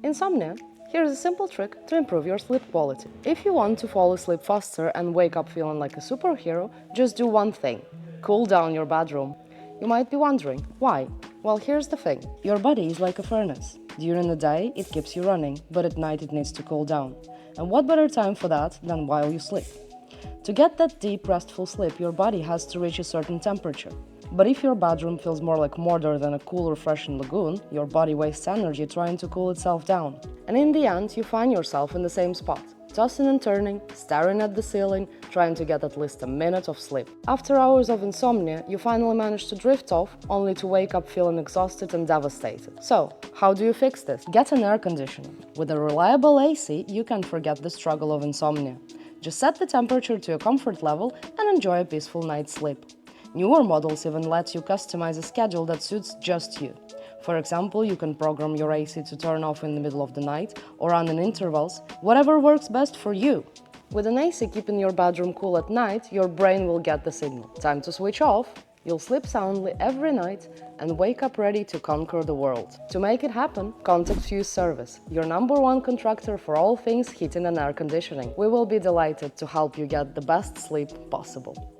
Insomnia? Here's a simple trick to improve your sleep quality. If you want to fall asleep faster and wake up feeling like a superhero, just do one thing: cool down your bedroom. You might be wondering, why? Well, here's the thing. Your body is like a furnace. During the day, it keeps you running, but at night it needs to cool down. And what better time for that than while you sleep? To get that deep, restful sleep, your body has to reach a certain temperature. But if your bedroom feels more like Mordor than a cool, refreshing lagoon, your body wastes energy trying to cool itself down. And in the end, you find yourself in the same spot, tossing and turning, staring at the ceiling, trying to get at least a minute of sleep. After hours of insomnia, you finally manage to drift off, only to wake up feeling exhausted and devastated. So, how do you fix this? Get an air conditioner. With a reliable AC, you can forget the struggle of insomnia. Just set the temperature to your comfort level and enjoy a peaceful night's sleep. Newer models even let you customize a schedule that suits just you. For example, you can program your AC to turn off in the middle of the night or run in intervals, whatever works best for you. With an AC keeping your bedroom cool at night, your brain will get the signal. Time to switch off. You'll sleep soundly every night and wake up ready to conquer the world. To make it happen, contact Fuse Service, your #1 contractor for all things heating and air conditioning. We will be delighted to help you get the best sleep possible.